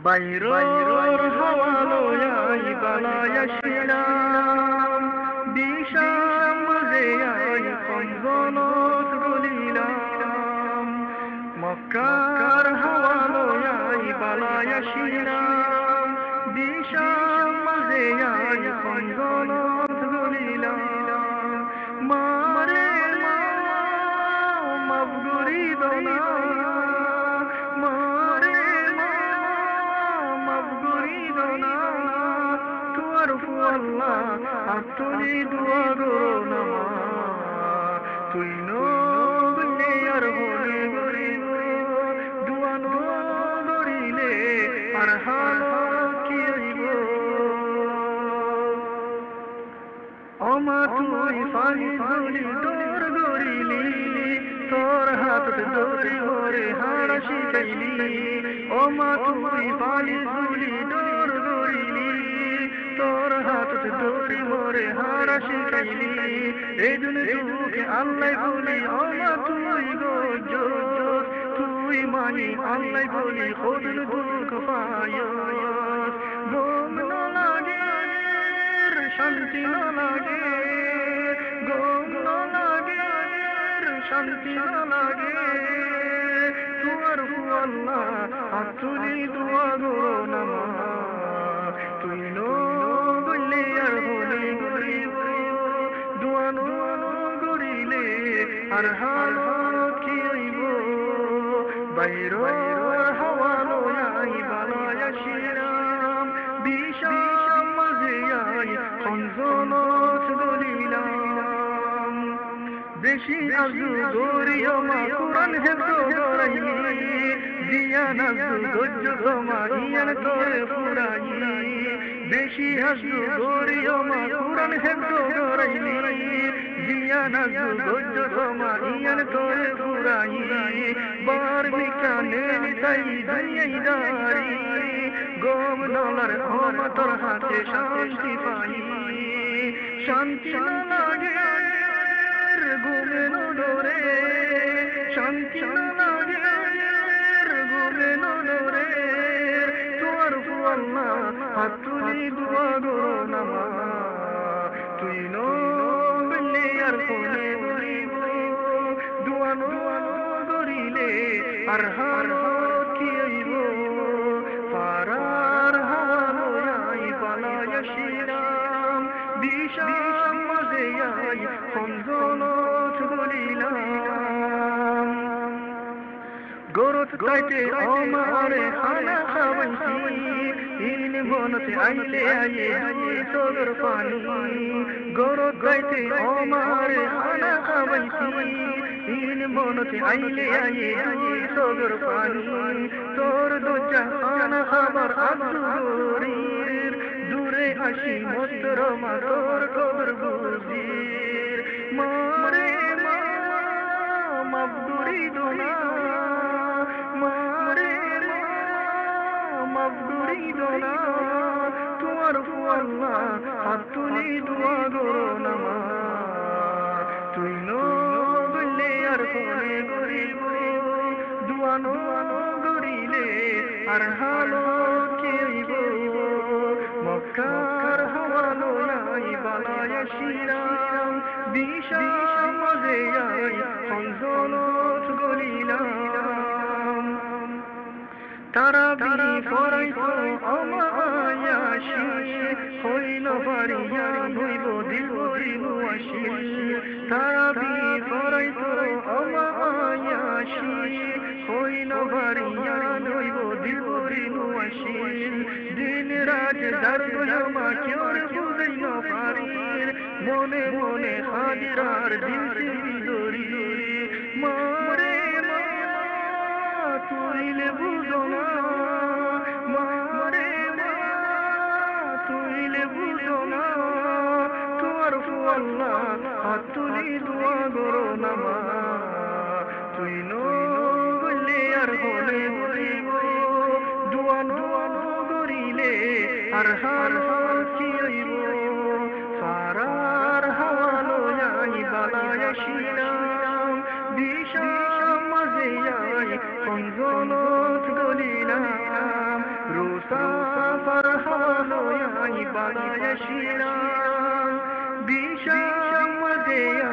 বাইরর হাওয়া লয়াই বালায়াছিলাম দিশাম মাঝে আই খঞ্জনত গলিলাম মক্কার হাওয়া লয়াই বালায়াছিলাম দিশাম মাঝে আই খঞ্জনত গলিলাম মারে মা মাফ করি দোনা আল্লাহ আতুরি দুয়া গো নামা তুই নইলে আর হলে গরিব দুয়া নগরিলে আর হাল কি হইব অমা তুই ফালি ধরি তোর গরিলি তোর হাতত ধরি ওরে হাড় শিখাইলি অমা তুই ফালি ধুলি তোর গরিলি তোর হাতত ধরি ওরে হাড় শিখাইলি এই দুনিয়াকে আল্লাহ বলি অমা তুই গো তুই মানি আল্লাহ বলি খোদন দুঃখ পায় ঘুম না লাগে শান্তি না লাগে ঘুম না লাগে শান্তি না লাগে তুয়ার আল্লাহ আতুরি দুয়া গো নামা তুই নইলে আর হলে গরিব দুয়া নগরিলে আর হাল কি হইব বাইরর হাওয়া লয়াই বালায়াছিলাম দিশাম মাঝে আই খঞ্জনত গলিলাম বেশি আজু গরিও মা কুরআন হেফজ গরাই দিয়া নাজু গজ্জ তোমা ইয়ান তোরে ফুরাই বেশি আজু গরিও মা কুরআন হেফজ গরাই দিয়া নাজু গজ্জ তোমা ইয়ান তোরে ফুরাই বার মিকানে তাই দুনিয়াই দারি গম নলার হম তোর হাতে শান্তি পাই শান্তি না লাগে ঘুমে নরে শান্তি না লাগে ঘুমে নরে তোর আল্লাহ হাতুরি দুয়া গো নামা তুই নইলে আর হলে গরিব দুয়া নগরিলে আর হার কি হইব পারার হাওয়া লয়াই বালায়াছিলাম দিশাম মাঝে আই খঞ্জনত গলিলাম গরত কাইতে আমারে খানা খাওয়াইছি ইন বনতে আইলে আয়ে দুই সগর পানি গরত কাইতে আমারে খানা খাওয়াইছি ইন বনতে আইলে আয়ে দুই সগর পানি তোর দোজা খানা খাবার আব্দুর দূরে আসি মোহতরমা তোর কবর বুঝির মারে মা মাফ করি দোনা মারে মা মাফ করি দোনা তোমার আল্লাহ হাতুলি দুয়া গো নামা তুই নইলে আর হলে গরিব দুয়া নগরিলে আর হালো কি হইব মক্কার হাওয়া লয়াই বালায়াছিলাম দিশাম মাঝে আই খঞ্জনত গলিলাম তারাবি ফরাইতো আমায়াশি হইল বাড়িয়া হইব দিল আসি তারাবি ফরাইতো আমায়াশি হইল বাড়িয়া হইব দিল আসি দিন রাত দর্দ জমা কেউর বুঝইল পারির মনে মনে হাজিরার দিল দরি মারে মা তুইলে বুঝো না মারে মা তুইলে বুঝো না তোর আল্লাহ হাতুলি দুয়া গো নামা তুই নইলে আর হলে গরিব দুয়া নগরিলে আর হাল কি হইব ফারার হাওয়া লয়াই বালায়াছিলাম দিশাম মাঝে আই খঞ্জনত গলিলাম বালায় শিরা বিষম দেয়া